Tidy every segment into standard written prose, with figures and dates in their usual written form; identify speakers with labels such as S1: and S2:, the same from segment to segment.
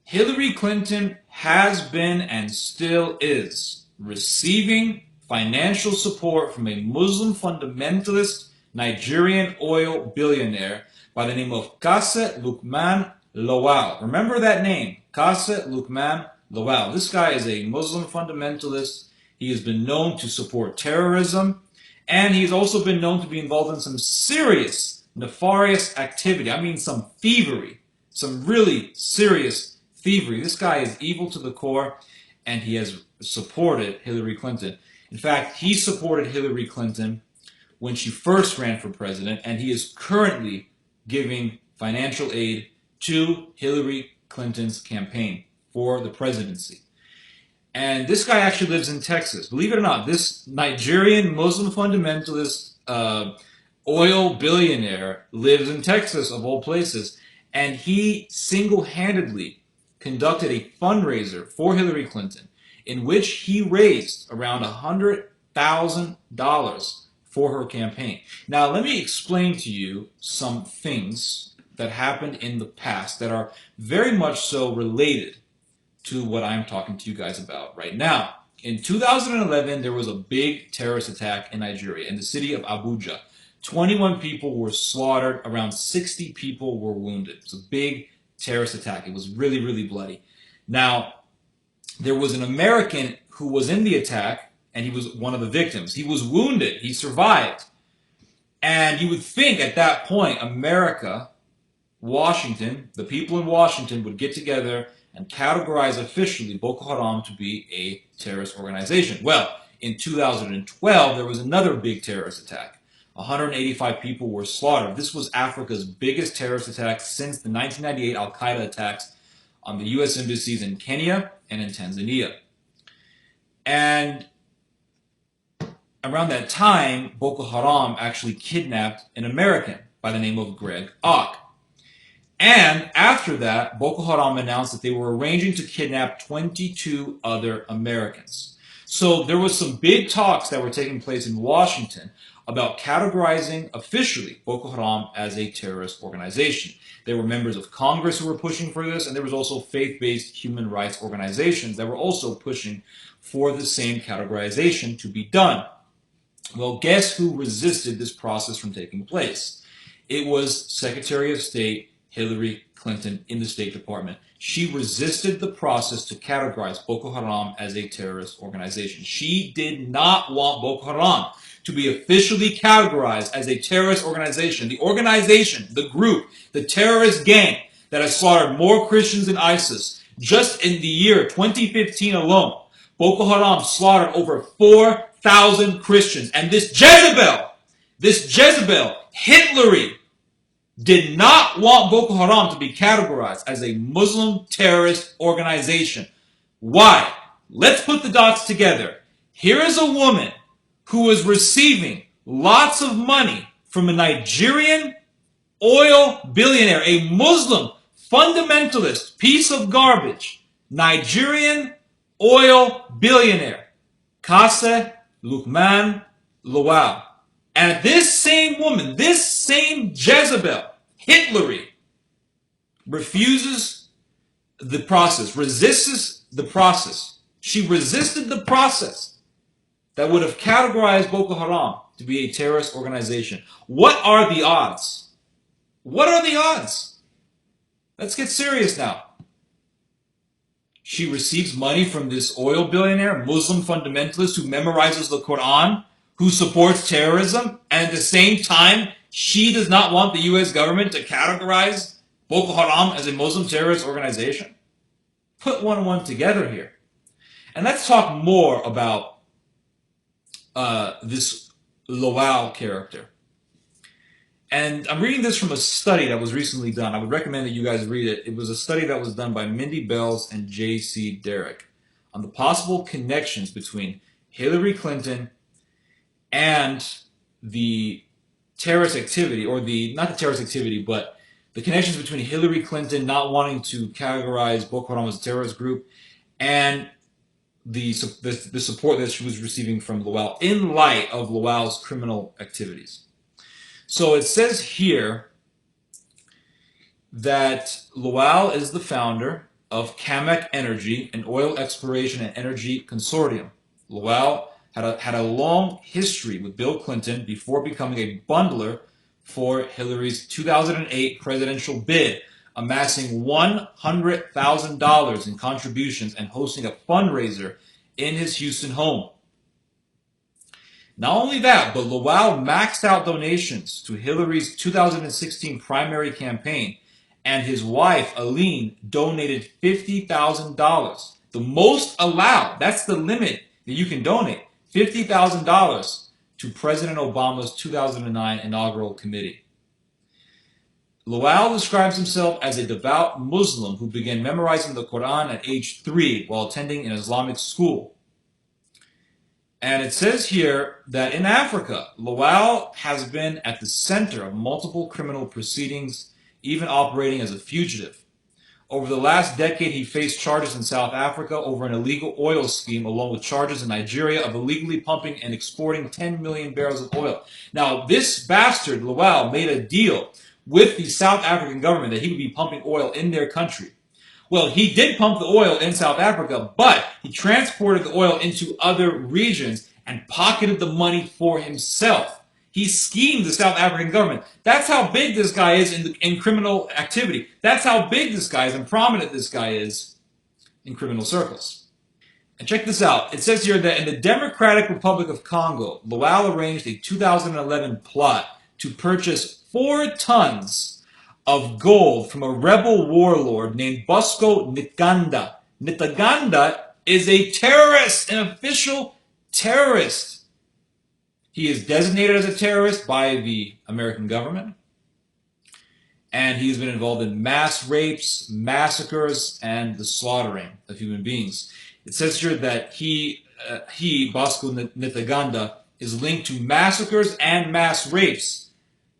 S1: Hillary Clinton has been and still is receiving financial support from a Muslim fundamentalist Nigerian oil billionaire by the name of Qasem Lukman Lawal. Remember that name, Qasem Lukman Lawal. This guy is a Muslim fundamentalist. He has been known to support terrorism, and he's also been known to be involved in some serious nefarious activity. I mean, some thievery, some really serious thievery. This guy is evil to the core, and he has supported Hillary Clinton. In fact, he supported Hillary Clinton when she first ran for president, and he is currently giving financial aid to Hillary Clinton's campaign for the presidency. And this guy actually lives in Texas. Believe it or not, this Nigerian Muslim fundamentalist oil billionaire lives in Texas, of all places. And he single-handedly conducted a fundraiser for Hillary Clinton in which he raised around $100,000 for her campaign. Now, let me explain to you some things that happened in the past that are very much so related to what I'm talking to you guys about right now. In 2011, there was a big terrorist attack in Nigeria, in the city of Abuja. 21 people were slaughtered, around 60 people were wounded. It was a big terrorist attack. It was really, really bloody. Now, there was an American who was in the attack, and he was one of the victims. He was wounded. He survived. And you would think at that point, America, Washington, the people in Washington would get together and categorize officially Boko Haram to be a terrorist organization. Well, in 2012, there was another big terrorist attack. 185 people were slaughtered. This was Africa's biggest terrorist attack since the 1998 Al-Qaeda attacks on the U.S. embassies in Kenya and in Tanzania. And around that time, Boko Haram actually kidnapped an American by the name of Greg Ock. And after that, Boko Haram announced that they were arranging to kidnap 22 other Americans. So there was some big talks that were taking place in Washington about categorizing officially Boko Haram as a terrorist organization. There were members of Congress who were pushing for this, and there was also faith-based human rights organizations that were also pushing for the same categorization to be done. Well, guess who resisted this process from taking place? It was Secretary of State Hillary Clinton in the State Department. She resisted the process to categorize Boko Haram as a terrorist organization. She did not want Boko Haram to be officially categorized as a terrorist organization. The organization, the group, the terrorist gang that has slaughtered more Christians than ISIS. Just in the year 2015 alone, Boko Haram slaughtered over 4,000 Christians. And this Jezebel, Hitlery, did not want Boko Haram to be categorized as a Muslim terrorist organization. Why? Let's put the dots together. Here is a woman who is receiving lots of money from a Nigerian oil billionaire, a Muslim fundamentalist piece of garbage, Nigerian oil billionaire, Qasem Lukman Lawal. And this same woman, this same Jezebel, Hitlery, refuses the process, resists the process. She resisted the process that would have categorized Boko Haram to be a terrorist organization. What are the odds? What are the odds? Let's get serious now. She receives money from this oil billionaire, Muslim fundamentalist who memorizes the Quran, who supports terrorism, and at the same time, she does not want the U.S. government to categorize Boko Haram as a Muslim terrorist organization. Put one and one together here. And let's talk more about this Lawal character. And I'm reading this from a study that was recently done. I would recommend that you guys read it. It was a study that was done by Mindy Bells and J.C. Derrick on the possible connections between Hillary Clinton and the terrorist activity, or not the terrorist activity, but the connections between Hillary Clinton not wanting to categorize Boko Haram as a terrorist group and the support that she was receiving from Lawal in light of Lawal's criminal activities. So it says here that Lawal is the founder of Camex Energy, an oil exploration and energy consortium. Lowell had a long history with Bill Clinton before becoming a bundler for Hillary's 2008 presidential bid, amassing $100,000 in contributions and hosting a fundraiser in his Houston home. Not only that, but Lowell maxed out donations to Hillary's 2016 primary campaign, and his wife, Aline, donated $50,000. The most allowed, that's the limit that you can donate, $50,000 to President Obama's 2009 inaugural committee. Lowell describes himself as a devout Muslim who began memorizing the Quran at age 3 while attending an Islamic school. And it says here that in Africa, Lowell has been at the center of multiple criminal proceedings, even operating as a fugitive. Over the last decade, he faced charges in South Africa over an illegal oil scheme, along with charges in Nigeria of illegally pumping and exporting 10 million barrels of oil. Now, this bastard, Lowell, made a deal with the South African government that he would be pumping oil in their country. Well, he did pump the oil in South Africa, but he transported the oil into other regions and pocketed the money for himself. He schemed the South African government. That's how big this guy is in criminal activity. That's how big this guy is and prominent this guy is in criminal circles. And check this out. It says here that in the Democratic Republic of Congo, Lowell arranged a 2011 plot to purchase 4 tons of gold from a rebel warlord named Bosco Ntaganda. Ntaganda is a terrorist, an official terrorist. He is designated as a terrorist by the American government, and he's been involved in mass rapes, massacres, and the slaughtering of human beings. It says here that he Bosco Ntaganda, is linked to massacres and mass rapes.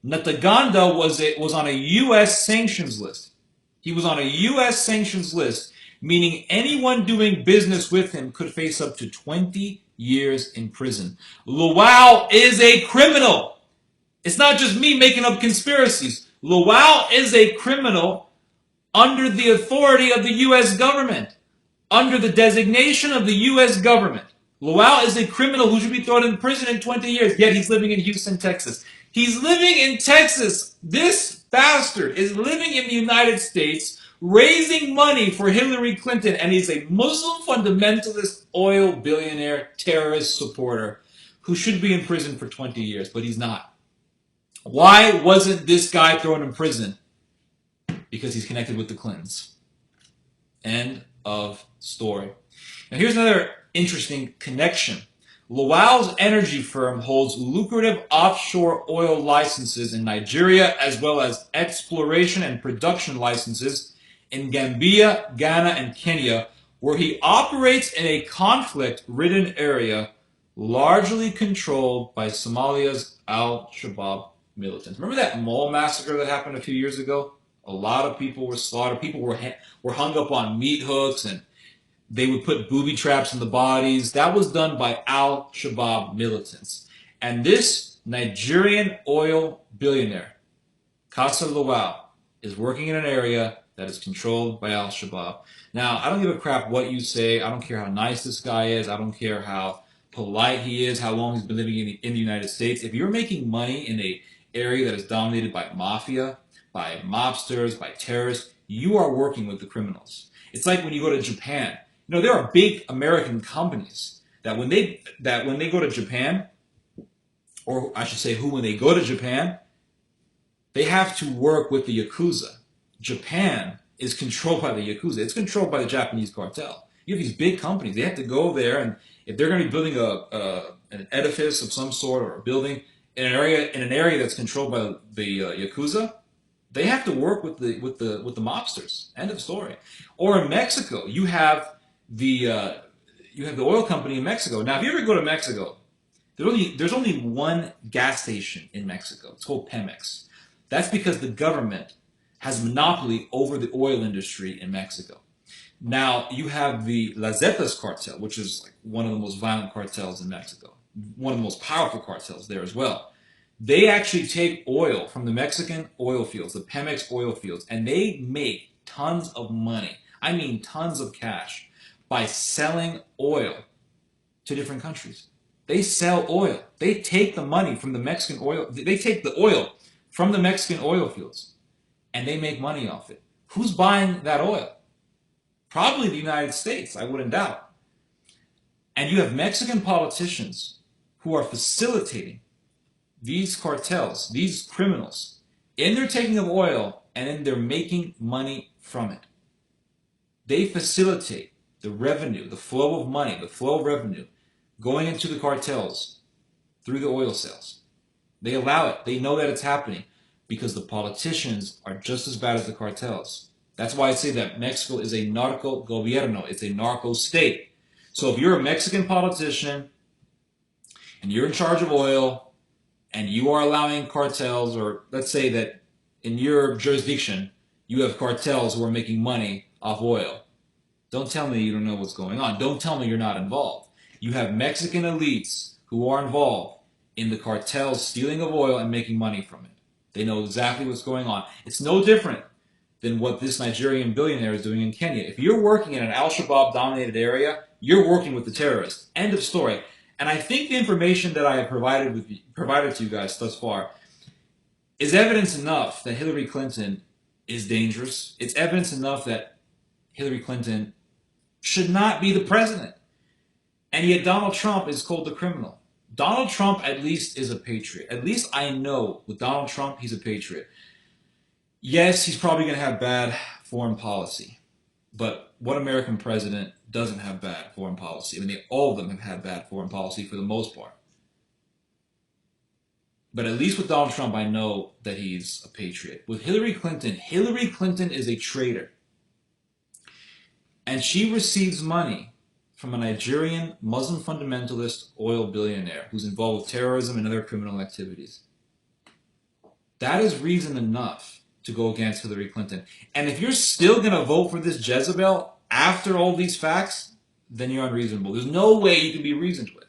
S1: Ntaganda was on a U.S. sanctions list. He was on a U.S. sanctions list, meaning anyone doing business with him could face up to 20 years in prison. Lowell is a criminal. It's not just me making up conspiracies. Lowell is a criminal under the authority of the U.S. government, under the designation of the U.S. government. Lowell is a criminal who should be thrown in prison in 20 years, yet he's living in Houston, Texas. He's living in Texas. This bastard is living in the United States, raising money for Hillary Clinton, and he's a Muslim fundamentalist oil billionaire terrorist supporter who should be in prison for 20 years, but he's not. Why wasn't this guy thrown in prison? Because he's connected with the Clintons. End of story. Now here's another interesting connection. Lowell's energy firm holds lucrative offshore oil licenses in Nigeria, as well as exploration and production licenses in Gambia, Ghana, and Kenya, where he operates in a conflict-ridden area largely controlled by Somalia's al-Shabaab militants. Remember that mall massacre that happened a few years ago? A lot of people were slaughtered. People were hung up on meat hooks, and they would put booby traps in the bodies. That was done by al-Shabaab militants. And this Nigerian oil billionaire, Kasa Lowell, is working in an area that is controlled by al-Shabaab. Now, I don't give a crap what you say. I don't care how nice this guy is. I don't care how polite he is, how long he's been living in the United States. If you're making money in an area that is dominated by mafia, by mobsters, by terrorists, you are working with the criminals. It's like when you go to Japan. You know, there are big American companies that when they go to Japan, or I should say when they go to Japan, they have to work with the Yakuza. Japan is controlled by the Yakuza. It's controlled by the Japanese cartel. You have these big companies. They have to go there, and if they're going to be building an edifice of some sort or a building in an area that's controlled by the Yakuza, they have to work with the mobsters. End of story. Or in Mexico, you have the oil company in Mexico. Now, if you ever go to Mexico, there's only one gas station in Mexico. It's called Pemex. That's because the government has monopoly over the oil industry in Mexico. Now, you have the Las Zetas cartel, which is like one of the most violent cartels in Mexico, one of the most powerful cartels there as well. They actually take oil from the Mexican oil fields, the Pemex oil fields, and they make tons of money. I mean tons of cash, by selling oil to different countries. They sell oil. They take the money from the Mexican oil. They take the oil from the Mexican oil fields and they make money off it. Who's buying that oil? Probably the United States, I wouldn't doubt. And you have Mexican politicians who are facilitating these cartels, these criminals, in their taking of oil and in their making money from it. They facilitate the revenue, the flow of money, the flow of revenue going into the cartels through the oil sales. They allow it. They know that it's happening because the politicians are just as bad as the cartels. That's why I say that Mexico is a narco gobierno. It's a narco state. So if you're a Mexican politician and you're in charge of oil and you are allowing cartels, or let's say that in your jurisdiction you have cartels who are making money off oil, don't tell me you don't know what's going on. Don't tell me you're not involved. You have Mexican elites who are involved in the cartels stealing of oil and making money from it. They know exactly what's going on. It's no different than what this Nigerian billionaire is doing in Kenya. If you're working in an Al-Shabaab dominated area, you're working with the terrorists. End of story. And I think the information that I have provided to you guys thus far is evidence enough that Hillary Clinton is dangerous. It's evidence enough that Hillary Clinton should not be the president. And yet Donald Trump is called the criminal. Donald Trump at least is a patriot. At least I know with Donald Trump, he's a patriot. Yes, he's probably going to have bad foreign policy. But what American president doesn't have bad foreign policy? I mean, all of them have had bad foreign policy for the most part. But at least with Donald Trump, I know that he's a patriot. With Hillary Clinton is a traitor. And she receives money from a Nigerian Muslim fundamentalist oil billionaire who's involved with terrorism and other criminal activities. That is reason enough to go against Hillary Clinton. And if you're still going to vote for this Jezebel after all these facts, then you're unreasonable. There's no way you can be reasoned with.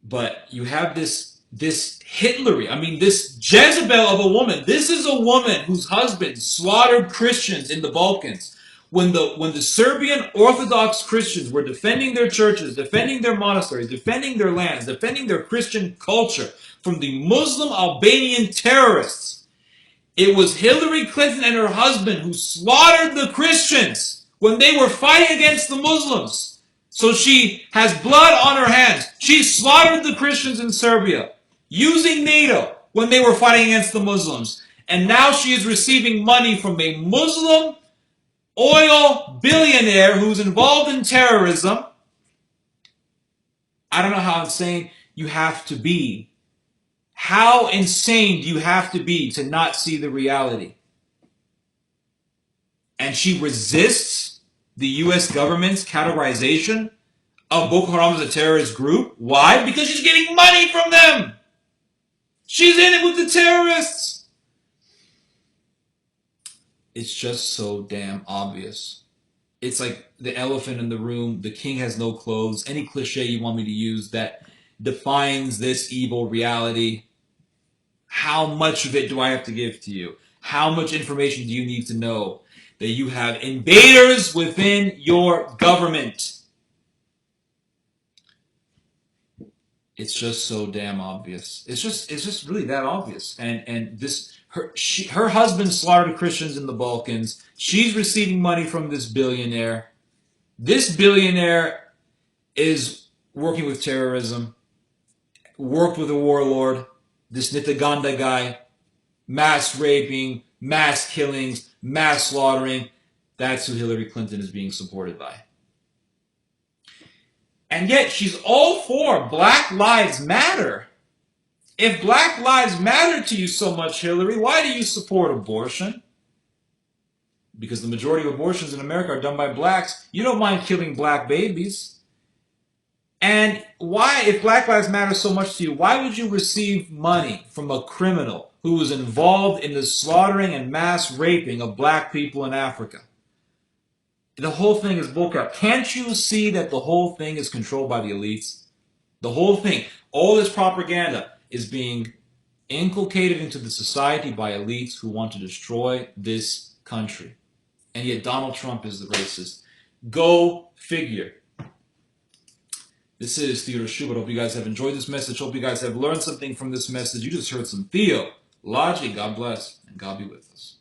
S1: But you have this Hitlery, this Jezebel of a woman. This is a woman whose husband slaughtered Christians in the Balkans. When the Serbian Orthodox Christians were defending their churches, defending their monasteries, defending their lands, defending their Christian culture from the Muslim Albanian terrorists, it was Hillary Clinton and her husband who slaughtered the Christians when they were fighting against the Muslims. So she has blood on her hands. She slaughtered the Christians in Serbia using NATO when they were fighting against the Muslims. And now she is receiving money from a Muslim oil billionaire who's involved in terrorism. I don't know how insane you have to be. How insane do you have to be to not see the reality? And she resists the US government's categorization of Boko Haram as a terrorist group. Why? Because she's getting money from them. She's in it with the terrorists. It's just so damn obvious. It's like the elephant in the room, the king has no clothes, any cliche you want me to use that defines this evil reality. How much of it do I have to give to you? How much information do you need to know that you have invaders within your government? It's just so damn obvious. It's just really that obvious. And this her husband slaughtered Christians in the Balkans. She's receiving money from this billionaire. This billionaire is working with terrorism, worked with a warlord, this Nitaganda guy, mass raping, mass killings, mass slaughtering. That's who Hillary Clinton is being supported by. And yet she's all for Black Lives Matter. If Black Lives matter to you so much, Hillary, why do you support abortion? Because the majority of abortions in America are done by blacks. You don't mind killing black babies. And why, if Black Lives matter so much to you, why would you receive money from a criminal who was involved in the slaughtering and mass raping of black people in Africa? The whole thing is bullcrap. Can't you see that the whole thing is controlled by the elites? The whole thing, all this propaganda is being inculcated into the society by elites who want to destroy this country. and yet Donald Trump is the racist. Go figure. This is Theodore Schubert. Hope you guys have enjoyed this message. Hope you guys have learned something from this message. You just heard some theology. God bless, and God be with us.